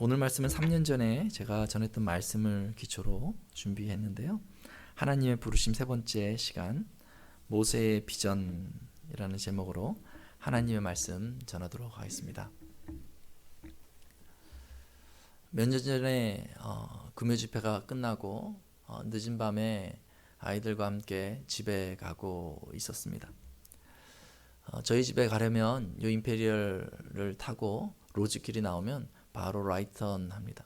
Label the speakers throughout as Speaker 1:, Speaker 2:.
Speaker 1: 오늘 말씀은 3년 전에 제가 전했던 말씀을 기초로 준비했는데요. 하나님의 부르심 세 번째 시간, 모세의 비전이라는 제목으로 하나님의 말씀 전하도록 하겠습니다. 몇 년 전에 금요 집회가 끝나고 늦은 밤에 아이들과 함께 집에 가고 있었습니다. 저희 집에 가려면 요 임페리얼을 타고 로즈길이 나오면 바로 라이턴 합니다.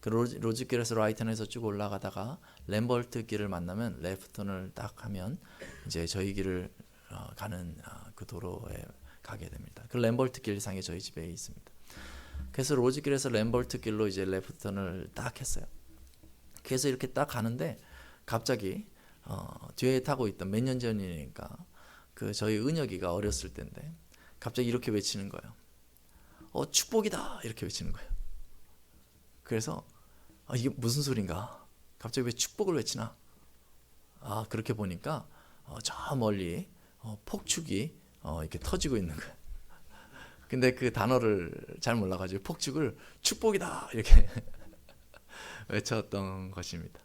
Speaker 1: 그 로즈길에서 라이턴에서 쭉 올라가다가 램벌트 길을 만나면 레프턴을 딱 하면 이제 저희 길을 가는 그 도로에 가게 됩니다. 그 램벌트 길상에 저희 집에 있습니다. 그래서 로즈길에서 램벌트 길로 이제 레프턴을 딱 했어요. 그래서 이렇게 딱 가는데 갑자기 뒤에 타고 있던, 몇 년 전이니까 그 저희 은혁이가 어렸을 때인데 갑자기 이렇게 외치는 거예요. 축복이다, 이렇게 외치는 거예요. 그래서 이게 무슨 소린가? 갑자기 왜 축복을 외치나? 그렇게 보니까 저 멀리 폭죽이 이렇게 터지고 있는 거예요. 근데 그 단어를 잘 몰라가지고 폭죽을 축복이다 이렇게 외쳤던 것입니다.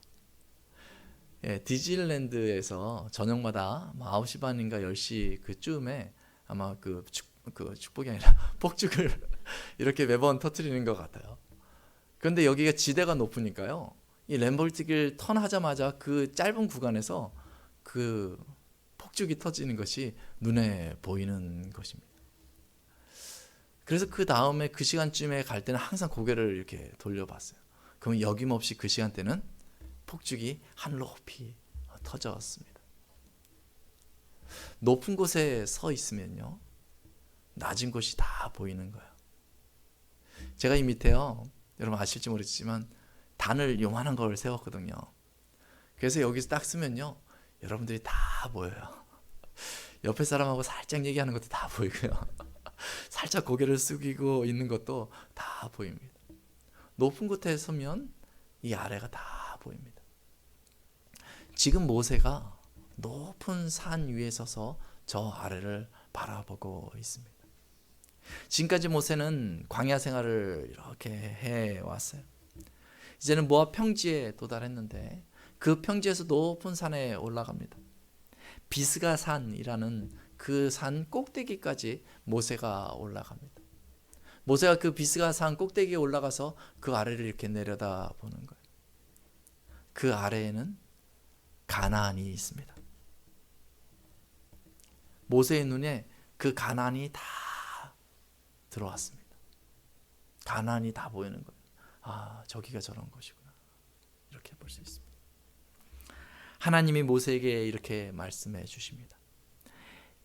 Speaker 1: 예, 디즈니랜드에서 저녁마다 9시 반인가 10시 그쯤에 아마 그 축복이 아니라 폭죽을 이렇게 매번 터뜨리는 것 같아요. 그런데 여기가 지대가 높으니까요, 이 램벌트길 턴하자마자 그 짧은 구간에서 그 폭죽이 터지는 것이 눈에 보이는 것입니다. 그래서 그 다음에 그 시간쯤에 갈 때는 항상 고개를 이렇게 돌려봤어요. 그럼 여김없이 그 시간대는 폭죽이 하늘 높이 터졌습니다. 높은 곳에 서 있으면요, 낮은 곳이 다 보이는 거예요. 제가 이 밑에요, 여러분 아실지 모르겠지만 단을 요만한 걸 세웠거든요. 그래서 여기서 딱 쓰면요, 여러분들이 다 보여요. 옆에 사람하고 살짝 얘기하는 것도 다 보이고요. 살짝 고개를 숙이고 있는 것도 다 보입니다. 높은 곳에 서면 이 아래가 다 보입니다. 지금 모세가 높은 산 위에 서서 저 아래를 바라보고 있습니다. 지금까지 모세는 광야 생활을 이렇게 해왔어요. 이제는 모압 평지에 도달했는데 그 평지에서 높은 산에 올라갑니다. 비스가 산이라는 그 산 꼭대기까지 모세가 올라갑니다. 모세가 그 비스가 산 꼭대기에 올라가서 그 아래를 이렇게 내려다보는 거예요. 그 아래에는 가나안이 있습니다. 모세의 눈에 그 가나안이 다 들어왔습니다. 가나안이 다 보이는 거예요. 저기가 저런 것이구나, 이렇게 볼 수 있습니다. 하나님이 모세에게 이렇게 말씀해 주십니다.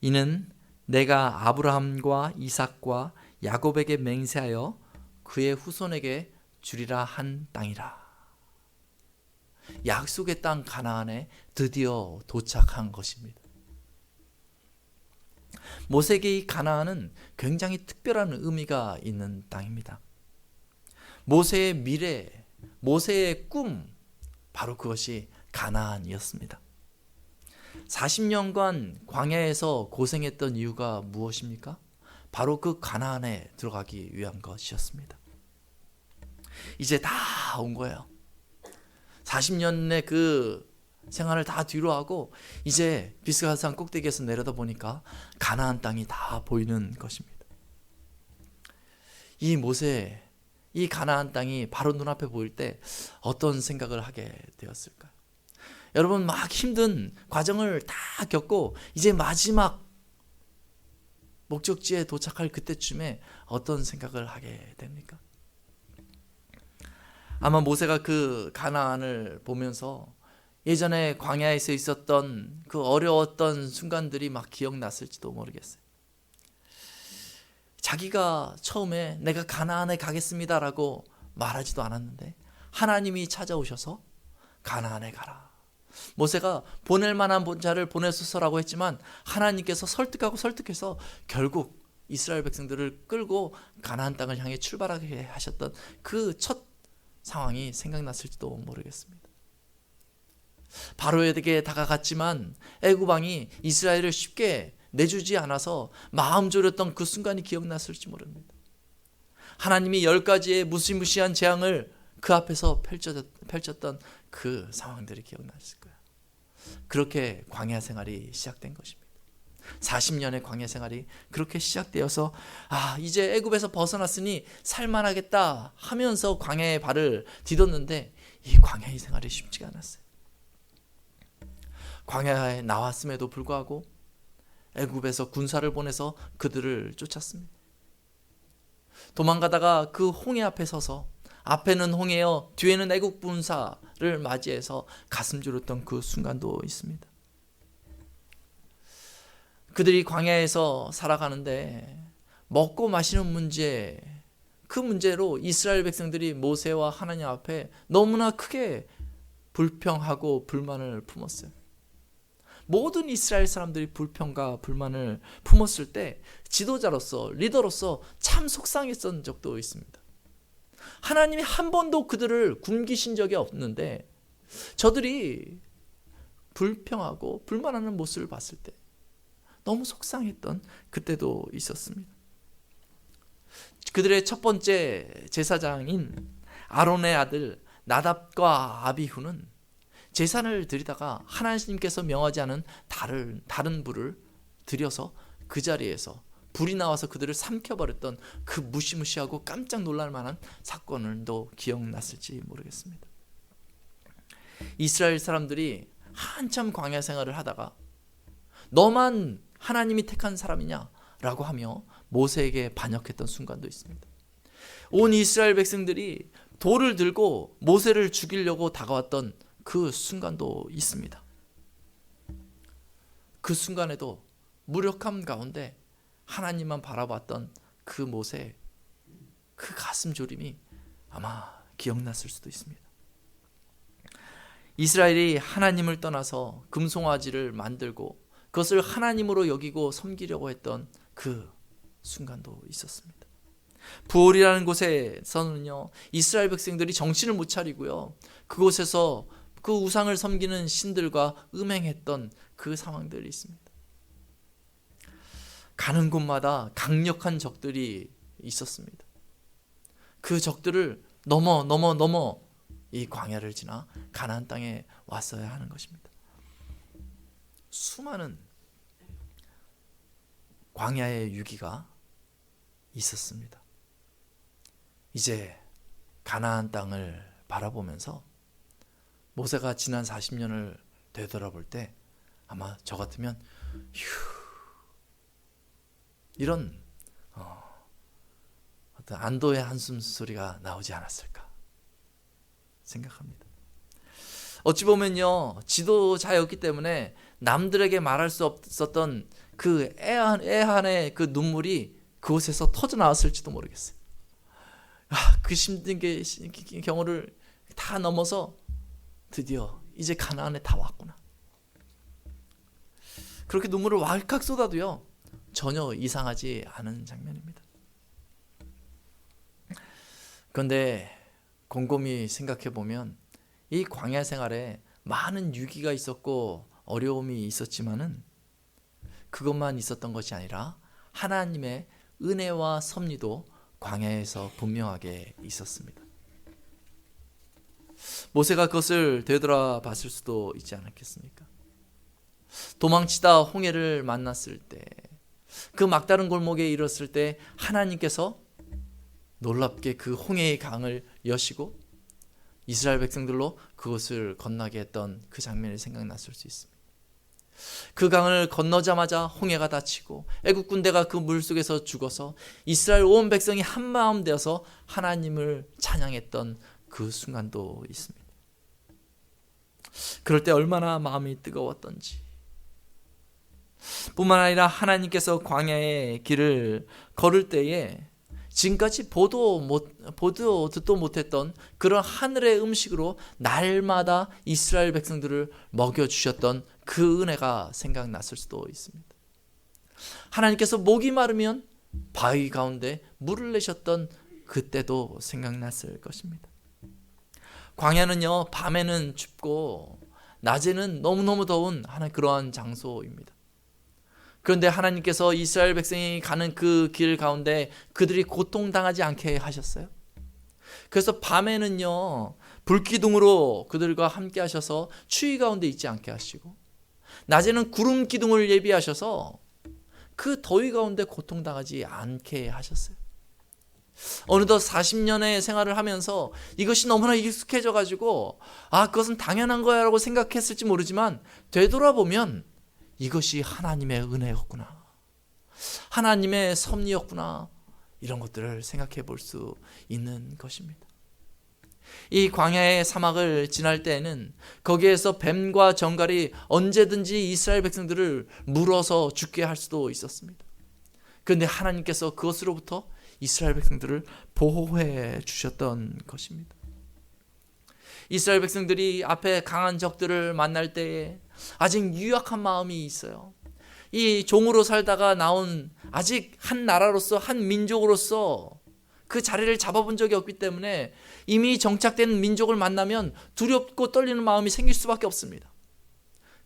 Speaker 1: 이는 내가 아브라함과 이삭과 야곱에게 맹세하여 그의 후손에게 주리라 한 땅이라. 약속의 땅 가나안에 드디어 도착한 것입니다. 모세에게 이 가나안은 굉장히 특별한 의미가 있는 땅입니다. 모세의 미래, 모세의 꿈, 바로 그것이 가나안이었습니다. 40년간 광야에서 고생했던 이유가 무엇입니까? 바로 그 가나안에 들어가기 위한 것이었습니다. 이제 다 온 거예요. 40년의 그 생활을 다 뒤로 하고 이제 비스가산 꼭대기에서 내려다 보니까 가나안 땅이 다 보이는 것입니다. 이 모세, 이 가나안 땅이 바로 눈앞에 보일 때 어떤 생각을 하게 되었을까요? 여러분, 막 힘든 과정을 다 겪고 이제 마지막 목적지에 도착할 그때쯤에 어떤 생각을 하게 됩니까? 아마 모세가 그 가나안을 보면서 예전에 광야에서 있었던 그 어려웠던 순간들이 막 기억났을지도 모르겠어요. 자기가 처음에 내가 가나안에 가겠습니다라고 말하지도 않았는데 하나님이 찾아오셔서 가나안에 가라. 모세가 보낼 만한 자를 보내소서라고 했지만 하나님께서 설득해서 결국 이스라엘 백성들을 끌고 가나안 땅을 향해 출발하게 하셨던 그 첫 상황이 생각났을지도 모르겠습니다. 바로에게 다가갔지만 애굽 왕이 이스라엘을 쉽게 내주지 않아서 마음 졸였던 그 순간이 기억났을지 모릅니다. 하나님이 10가지의 무시무시한 재앙을 그 앞에서 펼쳤던 그 상황들이 기억나실 거예요. 그렇게 광야 생활이 시작된 것입니다. 40년의 광야 생활이 그렇게 시작되어서 이제 애굽에서 벗어났으니 살만하겠다 하면서 광야의 발을 디뎠는데 이 광야의 생활이 쉽지가 않았어요. 광야에 나왔음에도 불구하고 애굽에서 군사를 보내서 그들을 쫓았습니다. 도망가다가 그 홍해 앞에 서서 앞에는 홍해여 뒤에는 애국 군사를 맞이해서 가슴 졸였던 그 순간도 있습니다. 그들이 광야에서 살아가는데 먹고 마시는 문제, 그 문제로 이스라엘 백성들이 모세와 하나님 앞에 너무나 크게 불평하고 불만을 품었어요. 모든 이스라엘 사람들이 불평과 불만을 품었을 때 지도자로서, 리더로서 참 속상했던 적도 있습니다. 하나님이 한 번도 그들을 굶기신 적이 없는데 저들이 불평하고 불만하는 모습을 봤을 때 너무 속상했던 그때도 있었습니다. 그들의 첫 번째 제사장인 아론의 아들 나답과 아비후는 제사를 드리다가 하나님께서 명하지 않은 다른 불을 들여서 그 자리에서 불이 나와서 그들을 삼켜버렸던 그 무시무시하고 깜짝 놀랄 만한 사건도 기억났을지 모르겠습니다. 이스라엘 사람들이 한참 광야 생활을 하다가 너만 하나님이 택한 사람이냐라고 하며 모세에게 반역했던 순간도 있습니다. 온 이스라엘 백성들이 돌을 들고 모세를 죽이려고 다가왔던 그 순간도 있습니다. 그 순간에도 무력함 가운데 하나님만 바라봤던 그 모세, 그 가슴 졸임이 아마 기억났을 수도 있습니다. 이스라엘이 하나님을 떠나서 금송아지를 만들고 그것을 하나님으로 여기고 섬기려고 했던 그 순간도 있었습니다. 부올이라는 곳에서는요, 이스라엘 백성들이 정신을 못 차리고요, 그곳에서 그 우상을 섬기는 신들과 음행했던 그 상황들이 있습니다. 가는 곳마다 강력한 적들이 있었습니다. 그 적들을 넘어 이 광야를 지나 가나안 땅에 왔어야 하는 것입니다. 수많은 광야의 유기가 있었습니다. 이제 가나안 땅을 바라보면서 모세가 지난 40년을 되돌아볼 때 아마 저 같으면 이런 어떤 안도의 한숨 소리가 나오지 않았을까 생각합니다. 어찌 보면요, 지도자였기 때문에 남들에게 말할 수 없었던 그 애한의 그 눈물이 그곳에서 터져 나왔을지도 모르겠어요. 그 힘든 경우를 다 넘어서 드디어 이제 가나안에 다 왔구나. 그렇게 눈물을 왈칵 쏟아도요, 전혀 이상하지 않은 장면입니다. 그런데 곰곰이 생각해 보면 이 광야 생활에 많은 유기가 있었고 어려움이 있었지만은 그것만 있었던 것이 아니라 하나님의 은혜와 섭리도 광야에서 분명하게 있었습니다. 모세가 그것을 되돌아봤을 수도 있지 않았겠습니까? 도망치다 홍해를 만났을 때, 그 막다른 골목에 이르렀을 때 하나님께서 놀랍게 그 홍해의 강을 여시고 이스라엘 백성들로 그것을 건너게 했던 그 장면이 생각났을 수 있습니다. 그 강을 건너자마자 홍해가 닫히고 애국 군대가 그 물속에서 죽어서 이스라엘 온 백성이 한마음 되어서 하나님을 찬양했던 그 순간도 있습니다. 그럴 때 얼마나 마음이 뜨거웠던지, 뿐만 아니라 하나님께서 광야의 길을 걸을 때에 지금까지 보도 듣도 못했던 그런 하늘의 음식으로 날마다 이스라엘 백성들을 먹여주셨던 그 은혜가 생각났을 수도 있습니다. 하나님께서 목이 마르면 바위 가운데 물을 내셨던 그때도 생각났을 것입니다. 광야는요, 밤에는 춥고 낮에는 너무너무 더운 그러한 장소입니다. 그런데 하나님께서 이스라엘 백성이 가는 그 길 가운데 그들이 고통당하지 않게 하셨어요. 그래서 밤에는요, 불기둥으로 그들과 함께 하셔서 추위 가운데 있지 않게 하시고, 낮에는 구름 기둥을 예비하셔서 그 더위 가운데 고통당하지 않게 하셨어요. 어느덧 40년의 생활을 하면서 이것이 너무나 익숙해져 가지고 그것은 당연한 거야 라고 생각했을지 모르지만, 되돌아보면 이것이 하나님의 은혜였구나, 하나님의 섭리였구나, 이런 것들을 생각해 볼 수 있는 것입니다. 이 광야의 사막을 지날 때에는 거기에서 뱀과 정갈이 언제든지 이스라엘 백성들을 물어서 죽게 할 수도 있었습니다. 그런데 하나님께서 그것으로부터 이스라엘 백성들을 보호해 주셨던 것입니다. 이스라엘 백성들이 앞에 강한 적들을 만날 때에 아직 유약한 마음이 있어요. 이 종으로 살다가 나온 아직 한 나라로서, 한 민족으로서 그 자리를 잡아본 적이 없기 때문에 이미 정착된 민족을 만나면 두렵고 떨리는 마음이 생길 수밖에 없습니다.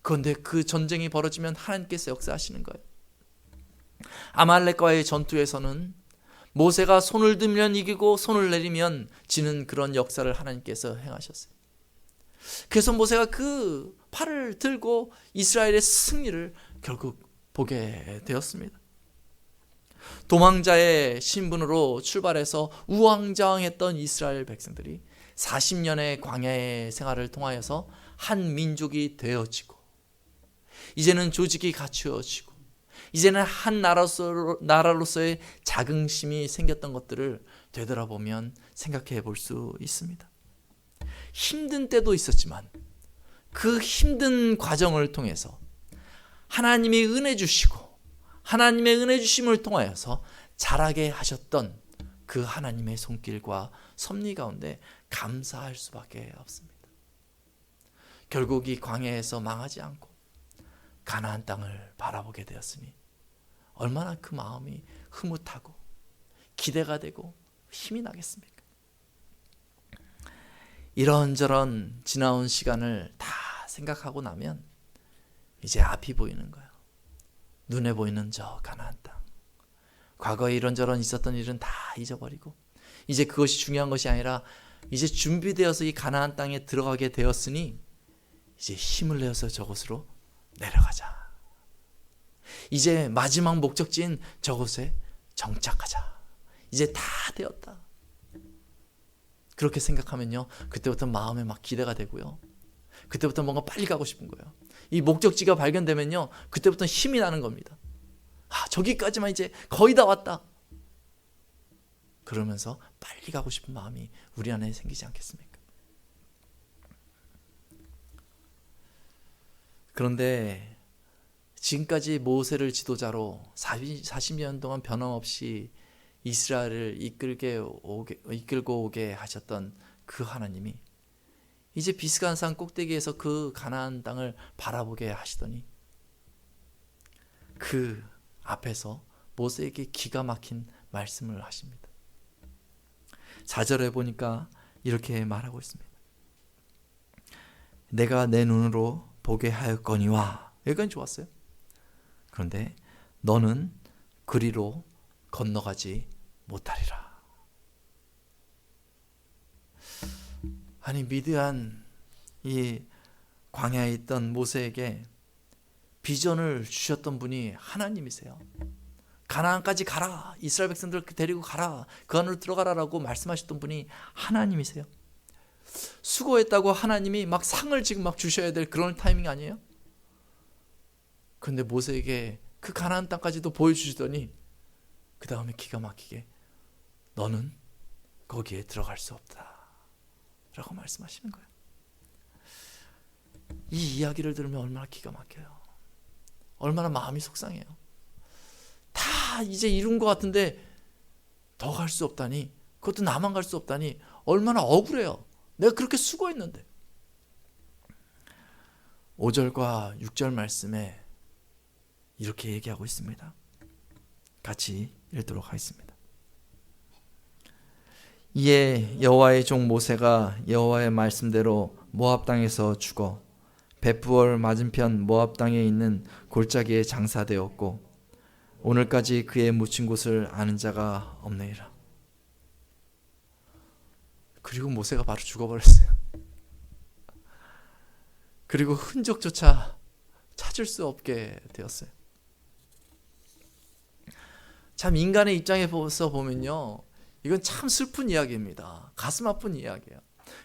Speaker 1: 그런데 그 전쟁이 벌어지면 하나님께서 역사하시는 거예요. 아말렉과의 전투에서는 모세가 손을 들면 이기고 손을 내리면 지는 그런 역사를 하나님께서 행하셨어요. 그래서 모세가 그 팔을 들고 이스라엘의 승리를 결국 보게 되었습니다. 도망자의 신분으로 출발해서 우왕좌왕했던 이스라엘 백성들이 40년의 광야의 생활을 통하여서 한 민족이 되어지고, 이제는 조직이 갖추어지고, 이제는 한 나라로서의 자긍심이 생겼던 것들을 되돌아보면 생각해 볼 수 있습니다. 힘든 때도 있었지만 그 힘든 과정을 통해서 하나님이 은혜 주시고, 하나님의 은혜 주심을 통하여서 자라게 하셨던 그 하나님의 손길과 섭리 가운데 감사할 수밖에 없습니다. 결국 이 광야에서 망하지 않고 가나안 땅을 바라보게 되었으니 얼마나 그 마음이 흐뭇하고 기대가 되고 힘이 나겠습니까? 이런저런 지나온 시간을 다 생각하고 나면 이제 앞이 보이는 거예요. 눈에 보이는 저 가나안 땅, 과거에 이런저런 있었던 일은 다 잊어버리고 이제 그것이 중요한 것이 아니라 이제 준비되어서 이 가나안 땅에 들어가게 되었으니 이제 힘을 내어서 저곳으로 내려가자. 이제 마지막 목적지인 저곳에 정착하자. 이제 다 되었다. 그렇게 생각하면요, 그때부터 마음에 막 기대가 되고요, 그때부터 뭔가 빨리 가고 싶은 거예요. 이 목적지가 발견되면요, 그때부터 힘이 나는 겁니다. 저기까지만 이제 거의 다 왔다. 그러면서 빨리 가고 싶은 마음이 우리 안에 생기지 않겠습니까? 그런데 지금까지 모세를 지도자로 40년 동안 변함없이 이스라엘을 이끌고 오게 하셨던 그 하나님이 이제 비스간 산 꼭대기에서 그 가나안 땅을 바라보게 하시더니 그 앞에서 모세에게 기가 막힌 말씀을 하십니다. 4절에 보니까 이렇게 말하고 있습니다. 내가 내 눈으로 보게 하였거니와. 여기까지 좋았어요. 그런데 너는 그리로 건너가지 못하리라. 아니, 미디안 이 광야에 있던 모세에게 비전을 주셨던 분이 하나님이세요. 가나안까지 가라, 이스라엘 백성들 데리고 가라, 그 안으로 들어가라라고 말씀하셨던 분이 하나님이세요. 수고했다고 하나님이 막 상을 지금 막 주셔야 될 그런 타이밍 아니에요? 그런데 모세에게 그 가나안 땅까지도 보여주시더니 그 다음에 기가 막히게 너는 거기에 들어갈 수 없다 라고 말씀하시는 거예요. 이 이야기를 들으면 얼마나 기가 막혀요. 얼마나 마음이 속상해요. 다 이제 이룬 것 같은데 더 갈 수 없다니, 그것도 나만 갈 수 없다니 얼마나 억울해요. 내가 그렇게 수고했는데. 5절과 6절 말씀에 이렇게 얘기하고 있습니다. 같이 읽도록 하겠습니다. 이에 여호와의 종 모세가 여호와의 말씀대로 모압 땅에서 죽어 벳부얼 맞은편 모압 땅에 있는 골짜기에 장사되었고 오늘까지 그의 묻힌 곳을 아는 자가 없느니라. 그리고 모세가 바로 죽어버렸어요. 그리고 흔적조차 찾을 수 없게 되었어요. 참 인간의 입장에서 보면요, 이건 참 슬픈 이야기입니다. 가슴 아픈 이야기예요.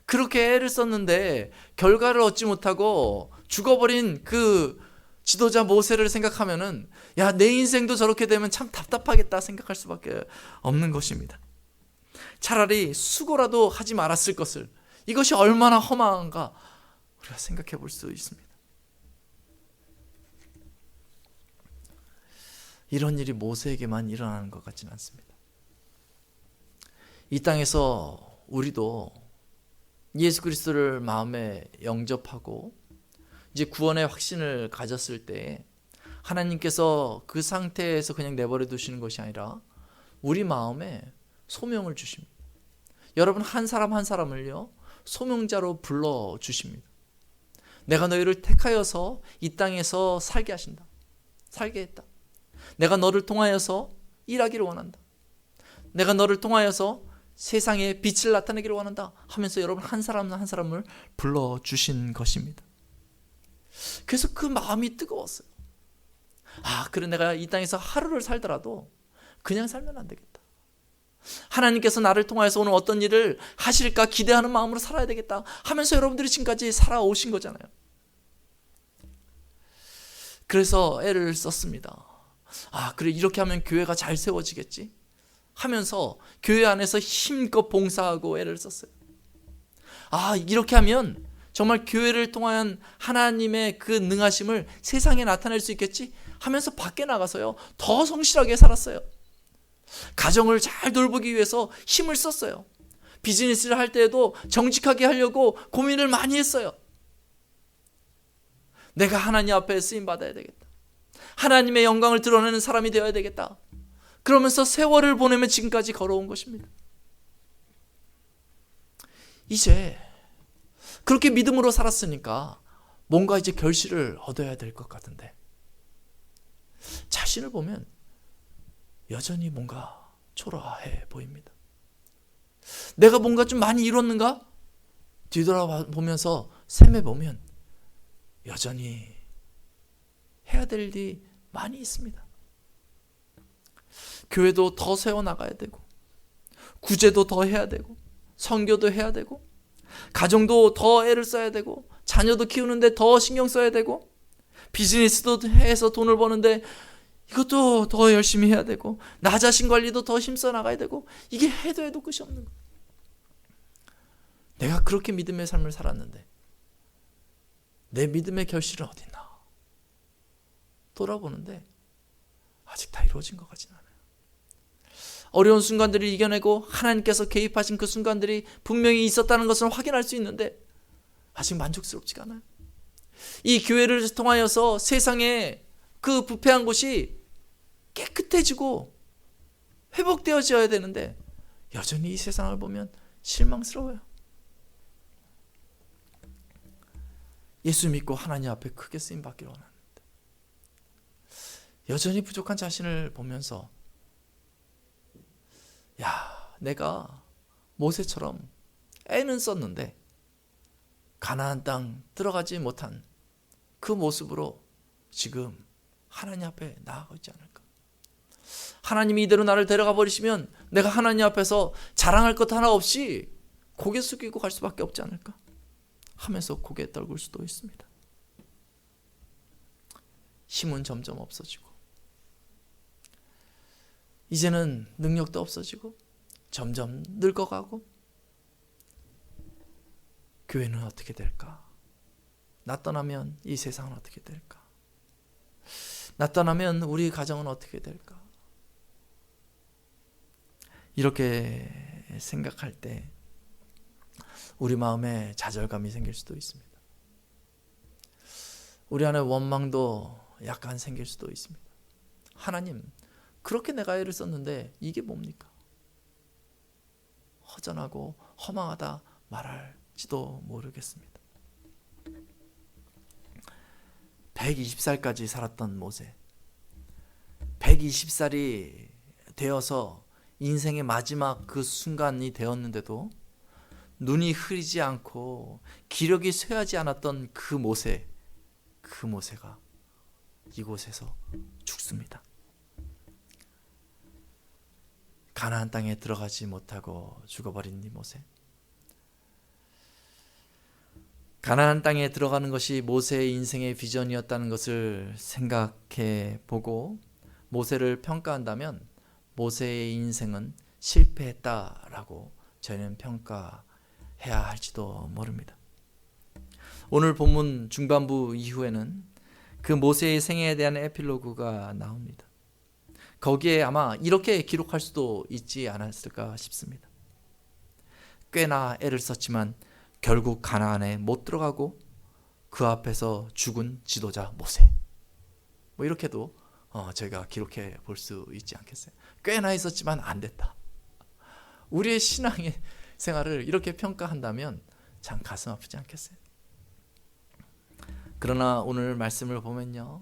Speaker 1: 그렇게 애를 썼는데 결과를 얻지 못하고 죽어버린 그 지도자 모세를 생각하면은, 야, 내 인생도 저렇게 되면 참 답답하겠다 생각할 수밖에 없는 것입니다. 차라리 수고라도 하지 말았을 것을, 이것이 얼마나 허망한가 우리가 생각해 볼 수 있습니다. 이런 일이 모세에게만 일어나는 것 같지는 않습니다. 이 땅에서 우리도 예수 그리스도를 마음에 영접하고 이제 구원의 확신을 가졌을 때 하나님께서 그 상태에서 그냥 내버려 두시는 것이 아니라 우리 마음에 소명을 주십니다. 여러분, 한 사람 한 사람을요, 소명자로 불러 주십니다. 내가 너희를 택하여서 이 땅에서 살게 하신다. 살게 했다. 내가 너를 통하여서 일하기를 원한다. 내가 너를 통하여서 세상에 빛을 나타내기를 원한다 하면서 여러분 한 사람 한 사람을 불러주신 것입니다. 그래서 그 마음이 뜨거웠어요. 그래, 내가 이 땅에서 하루를 살더라도 그냥 살면 안 되겠다. 하나님께서 나를 통하여서 오늘 어떤 일을 하실까 기대하는 마음으로 살아야 되겠다 하면서 여러분들이 지금까지 살아오신 거잖아요. 그래서 애를 썼습니다. 그래, 이렇게 하면 교회가 잘 세워지겠지 하면서 교회 안에서 힘껏 봉사하고 애를 썼어요. 이렇게 하면 정말 교회를 통한 하나님의 그 능하심을 세상에 나타낼 수 있겠지 하면서 밖에 나가서요, 더 성실하게 살았어요. 가정을 잘 돌보기 위해서 힘을 썼어요. 비즈니스를 할 때에도 정직하게 하려고 고민을 많이 했어요. 내가 하나님 앞에 쓰임받아야 되겠다. 하나님의 영광을 드러내는 사람이 되어야 되겠다. 그러면서 세월을 보내며 지금까지 걸어온 것입니다. 이제 그렇게 믿음으로 살았으니까 뭔가 이제 결실을 얻어야 될 것 같은데 자신을 보면 여전히 뭔가 초라해 보입니다. 내가 뭔가 좀 많이 이뤘는가? 뒤돌아보면서 셈해보면 여전히 해야 될 일이 많이 있습니다. 교회도 더 세워나가야 되고, 구제도 더 해야 되고, 선교도 해야 되고, 가정도 더 애를 써야 되고, 자녀도 키우는데 더 신경 써야 되고, 비즈니스도 해서 돈을 버는데 이것도 더 열심히 해야 되고, 나 자신 관리도 더 힘써 나가야 되고, 이게 해도 끝이 없는 거예요. 내가 그렇게 믿음의 삶을 살았는데 내 믿음의 결실은 어디 있나 돌아보는데 아직 다 이루어진 것 같지는 않아요. 어려운 순간들을 이겨내고 하나님께서 개입하신 그 순간들이 분명히 있었다는 것을 확인할 수 있는데 아직 만족스럽지가 않아요. 이 교회를 통하여서 세상에 그 부패한 곳이 깨끗해지고 회복되어져야 되는데 여전히 이 세상을 보면 실망스러워요. 예수 믿고 하나님 앞에 크게 쓰임받기를 원하는데 여전히 부족한 자신을 보면서 내가 모세처럼 애는 썼는데 가나안 땅 들어가지 못한 그 모습으로 지금 하나님 앞에 나아가고 있지 않을까. 하나님이 이대로 나를 데려가 버리시면 내가 하나님 앞에서 자랑할 것 하나 없이 고개 숙이고 갈 수밖에 없지 않을까 하면서 고개 떨굴 수도 있습니다. 힘은 점점 없어지고 이제는 능력도 없어지고 점점 늙어가고 교회는 어떻게 될까? 나 떠나면 이 세상은 어떻게 될까? 나 떠나면 우리 가정은 어떻게 될까? 이렇게 생각할 때 우리 마음에 좌절감이 생길 수도 있습니다. 우리 안에 원망도 약간 생길 수도 있습니다. 하나님, 그렇게 내가 애를 썼는데 이게 뭡니까? 허전하고 허망하다 말할지도 모르겠습니다. 120살까지 살았던 모세, 120살이 되어서 인생의 마지막 그 순간이 되었는데도 눈이 흐리지 않고 기력이 쇠하지 않았던 그 모세가 이곳에서 죽습니다. 가나안 땅에 들어가지 못하고 죽어버린 이 모세. 가나안 땅에 들어가는 것이 모세의 인생의 비전이었다는 것을 생각해 보고 모세를 평가한다면 모세의 인생은 실패했다라고 저희는 평가해야 할지도 모릅니다. 오늘 본문 중반부 이후에는 그 모세의 생애에 대한 에필로그가 나옵니다. 거기에 아마 이렇게 기록할 수도 있지 않았을까 싶습니다. 꽤나 애를 썼지만 결국 가나안에 못 들어가고 그 앞에서 죽은 지도자 모세. 이렇게도 저희가 기록해 볼 수 있지 않겠어요? 꽤나 있었지만 안 됐다. 우리의 신앙의 생활을 이렇게 평가한다면 참 가슴 아프지 않겠어요? 그러나 오늘 말씀을 보면요,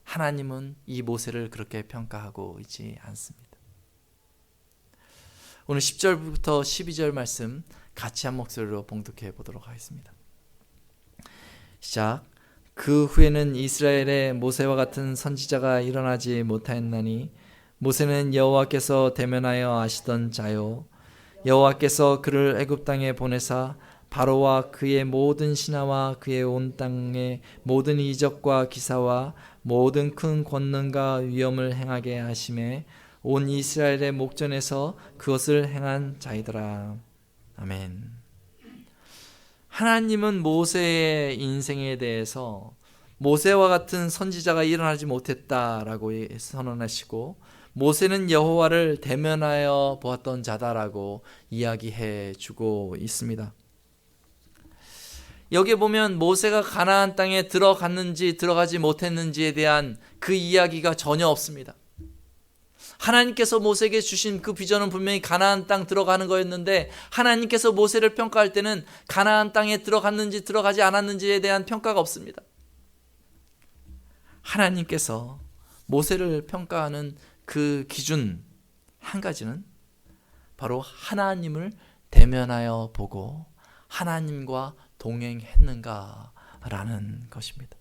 Speaker 1: 하나님은 이 모세를 그렇게 평가하고 있지 않습니다. 오늘 10절부터 12절 말씀 같이 한 목소리로 봉독해 보도록 하겠습니다. 시작. 그 후에는 이스라엘에 모세와 같은 선지자가 일어나지 못하였나니 모세는 여호와께서 대면하여 아시던 자요, 여호와께서 그를 애굽 땅에 보내사 바로와 그의 모든 신하와 그의 온 땅의 모든 이적과 기사와 모든 큰 권능과 위엄을 행하게 하심에 온 이스라엘의 목전에서 그것을 행한 자이더라. 아멘. 하나님은 모세의 인생에 대해서 모세와 같은 선지자가 일어나지 못했다라고 선언하시고 모세는 여호와를 대면하여 보았던 자다라고 이야기해 주고 있습니다. 여기에 보면 모세가 가나안 땅에 들어갔는지 들어가지 못했는지에 대한 그 이야기가 전혀 없습니다. 하나님께서 모세에게 주신 그 비전은 분명히 가나안 땅 들어가는 거였는데 하나님께서 모세를 평가할 때는 가나안 땅에 들어갔는지 들어가지 않았는지에 대한 평가가 없습니다. 하나님께서 모세를 평가하는 그 기준 한 가지는 바로 하나님을 대면하여 보고 하나님과 동행했는가라는 것입니다.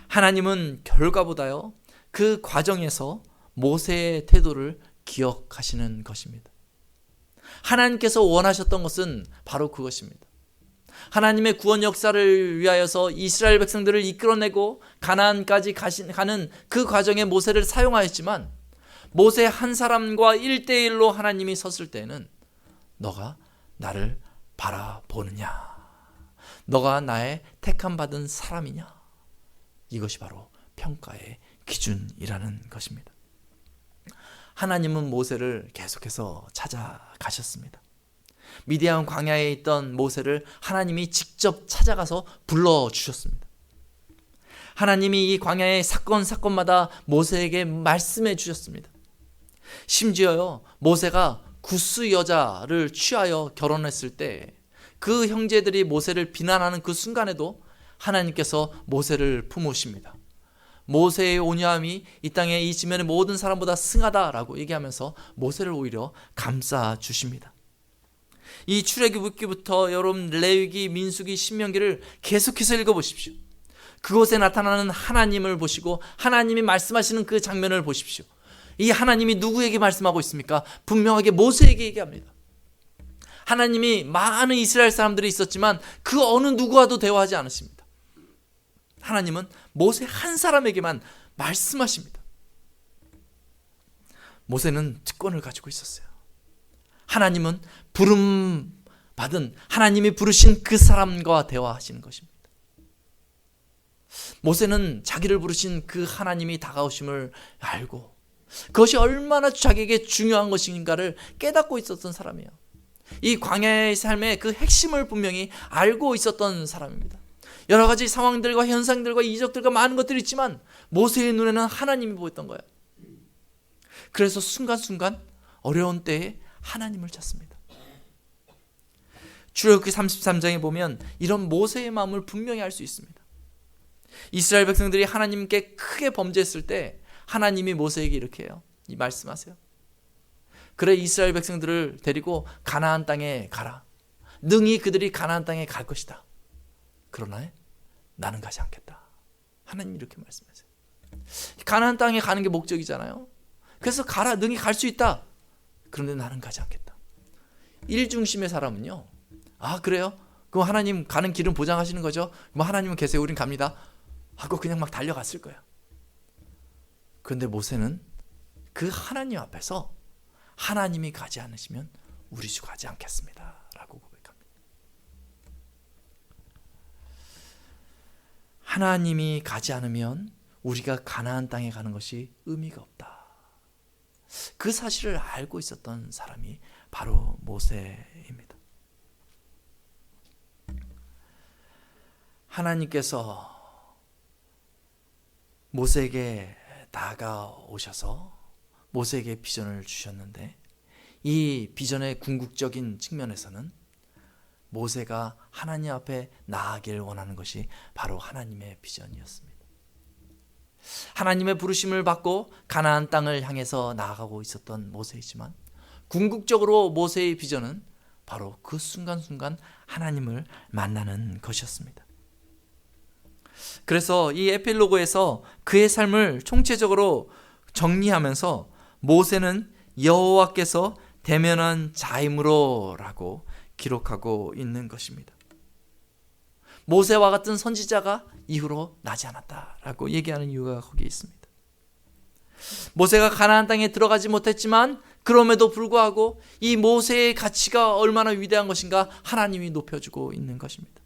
Speaker 1: 하나님은 결과보다요, 그 과정에서 모세의 태도를 기억하시는 것입니다. 하나님께서 원하셨던 것은 바로 그것입니다. 하나님의 구원 역사를 위하여서 이스라엘 백성들을 이끌어내고 가나안까지 가는 그 과정에 모세를 사용하였지만 모세 한 사람과 1대1로 하나님이 섰을 때는 너가 나를 바라보느냐, 너가 나의 택함받은 사람이냐, 이것이 바로 평가의 기준이라는 것입니다. 하나님은 모세를 계속해서 찾아가셨습니다. 미디안 광야에 있던 모세를 하나님이 직접 찾아가서 불러주셨습니다. 하나님이 이 광야의 사건마다 모세에게 말씀해 주셨습니다. 심지어요, 모세가 구스 여자를 취하여 결혼했을 때 그 형제들이 모세를 비난하는 그 순간에도 하나님께서 모세를 품으십니다. 모세의 온유함이 이 땅의 이 지면의 모든 사람보다 승하다라고 얘기하면서 모세를 오히려 감싸 주십니다. 이 출애굽기부터 여러분 레위기, 민수기, 신명기를 계속해서 읽어보십시오. 그곳에 나타나는 하나님을 보시고 하나님이 말씀하시는 그 장면을 보십시오. 이 하나님이 누구에게 말씀하고 있습니까? 분명하게 모세에게 얘기합니다. 하나님이 많은 이스라엘 사람들이 있었지만 그 어느 누구와도 대화하지 않으십니다. 하나님은 모세 한 사람에게만 말씀하십니다. 모세는 특권을 가지고 있었어요. 하나님은 부름 받은, 하나님이 부르신 그 사람과 대화하시는 것입니다. 모세는 자기를 부르신 그 하나님이 다가오심을 알고 그것이 얼마나 자기에게 중요한 것인가를 깨닫고 있었던 사람이에요. 이 광야의 삶의 그 핵심을 분명히 알고 있었던 사람입니다. 여러 가지 상황들과 현상들과 이적들과 많은 것들이 있지만 모세의 눈에는 하나님이 보였던 거예요. 그래서 순간순간 어려운 때에 하나님을 찾습니다. 출애굽기 33장에 보면 이런 모세의 마음을 분명히 알 수 있습니다. 이스라엘 백성들이 하나님께 크게 범죄했을 때 하나님이 모세에게 이렇게 해요. 이 말씀하세요. 그래, 이스라엘 백성들을 데리고 가나안 땅에 가라. 능히 그들이 가나안 땅에 갈 것이다. 그러나 나는 가지 않겠다. 하나님이 이렇게 말씀하세요. 가나안 땅에 가는 게 목적이잖아요. 그래서 가라, 능히 갈 수 있다. 그런데 나는 가지 않겠다. 일중심의 사람은요, 아 그래요? 그럼 하나님 가는 길은 보장하시는 거죠? 뭐 하나님은 계세요, 우린 갑니다 하고 그냥 막 달려갔을 거예요. 그런데 모세는 그 하나님 앞에서 하나님이 가지 않으시면 우리 주 가지 않겠습니다 라고 고백합니다. 하나님이 가지 않으면 우리가 가나안 땅에 가는 것이 의미가 없다. 그 사실을 알고 있었던 사람이 바로 모세입니다. 하나님께서 모세에게 다가오셔서 모세에게 비전을 주셨는데, 이 비전의 궁극적인 측면에서는 모세가 하나님 앞에 나아가길 원하는 것이 바로 하나님의 비전이었습니다. 하나님의 부르심을 받고 가나안 땅을 향해서 나아가고 있었던 모세이지만, 궁극적으로 모세의 비전은 바로 그 순간순간 하나님을 만나는 것이었습니다. 그래서 이 에필로그에서 그의 삶을 총체적으로 정리하면서 모세는 여호와께서 대면한 자임으로 라고 기록하고 있는 것입니다. 모세와 같은 선지자가 이후로 나지 않았다라고 얘기하는 이유가 거기에 있습니다. 모세가 가나안 땅에 들어가지 못했지만 그럼에도 불구하고 이 모세의 가치가 얼마나 위대한 것인가 하나님이 높여주고 있는 것입니다.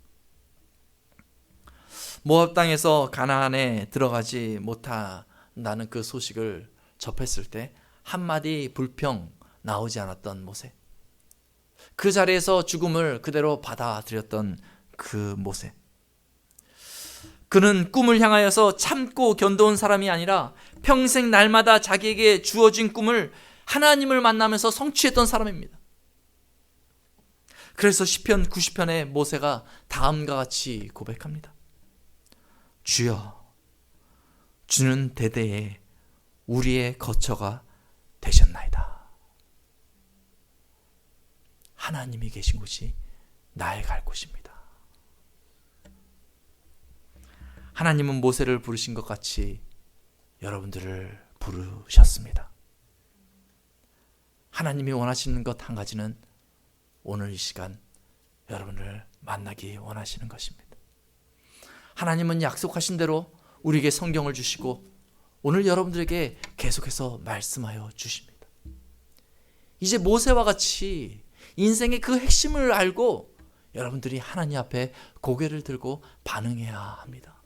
Speaker 1: 모압 땅에서 가나안에 들어가지 못한다는 그 소식을 접했을 때 한마디 불평 나오지 않았던 모세, 그 자리에서 죽음을 그대로 받아들였던 그 모세, 그는 꿈을 향하여서 참고 견뎌온 사람이 아니라 평생 날마다 자기에게 주어진 꿈을 하나님을 만나면서 성취했던 사람입니다. 그래서 시편 90편에 모세가 다음과 같이 고백합니다. 주여, 주는 대대에 우리의 거처가 되셨나이다. 하나님이 계신 곳이 나의 갈 곳입니다. 하나님은 모세를 부르신 것 같이 여러분들을 부르셨습니다. 하나님이 원하시는 것 한 가지는 오늘 이 시간 여러분을 만나기 원하시는 것입니다. 하나님은 약속하신 대로 우리에게 성경을 주시고 오늘 여러분들에게 계속해서 말씀하여 주십니다. 이제 모세와 같이 인생의 그 핵심을 알고 여러분들이 하나님 앞에 고개를 들고 반응해야 합니다.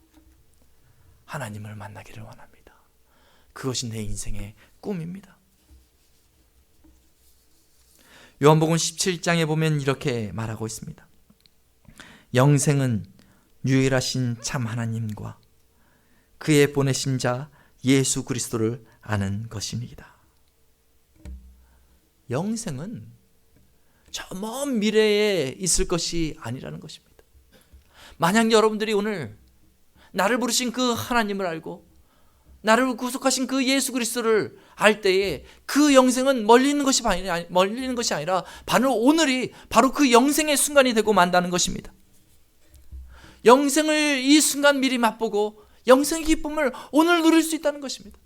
Speaker 1: 하나님을 만나기를 원합니다. 그것이 내 인생의 꿈입니다. 요한복음 17장에 보면 이렇게 말하고 있습니다. 영생은 유일하신 참 하나님과 그의 보내신 자 예수 그리스도를 아는 것입니다. 영생은 저 먼 미래에 있을 것이 아니라는 것입니다. 만약 여러분들이 오늘 나를 부르신 그 하나님을 알고 나를 구속하신 그 예수 그리스도를 알 때에 그 영생은 멀리 있는 것이 아니라 바로 오늘이 바로 그 영생의 순간이 되고 만다는 것입니다. 영생을 이 순간 미리 맛보고 영생의 기쁨을 오늘 누릴 수 있다는 것입니다.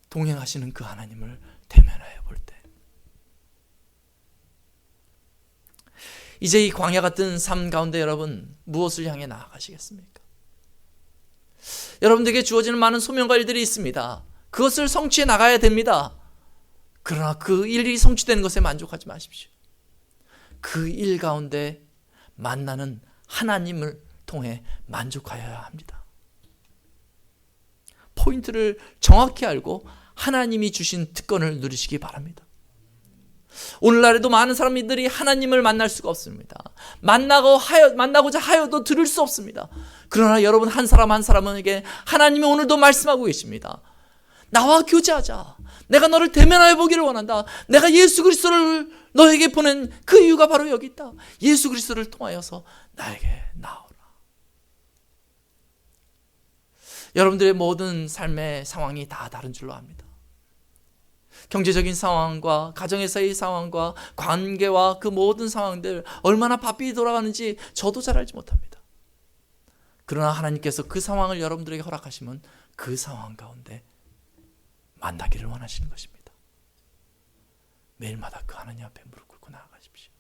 Speaker 1: 동행하시는 그 하나님을 대면하여 볼 때, 이제 이 광야 같은 삶 가운데 여러분 무엇을 향해 나아가시겠습니까? 여러분들에게 주어지는 많은 소명과 일들이 있습니다. 그것을 성취해 나가야 됩니다. 그러나 그 일이 성취되는 것에 만족하지 마십시오. 그 일 가운데 만나는 하나님을 통해 만족하여야 합니다. 포인트를 정확히 알고 하나님이 주신 특권을 누리시기 바랍니다. 오늘날에도 많은 사람들이 하나님을 만날 수가 없습니다. 만나고자 하여도 들을 수 없습니다. 그러나 여러분 한 사람 한 사람에게 하나님이 오늘도 말씀하고 계십니다. 나와 교제하자. 내가 너를 대면하여 보기를 원한다. 내가 예수 그리스도를 너에게 보낸 그 이유가 바로 여기 있다. 예수 그리스도를 통하여서 나에게 나오라. 여러분들의 모든 삶의 상황이 다 다른 줄로 압니다. 경제적인 상황과 가정에서의 상황과 관계와 그 모든 상황들 얼마나 바삐 돌아가는지 저도 잘 알지 못합니다. 그러나 하나님께서 그 상황을 여러분들에게 허락하시면 그 상황 가운데 만나기를 원하시는 것입니다. 매일마다 그 하나님 앞에 무릎 꿇고 나아가십시오.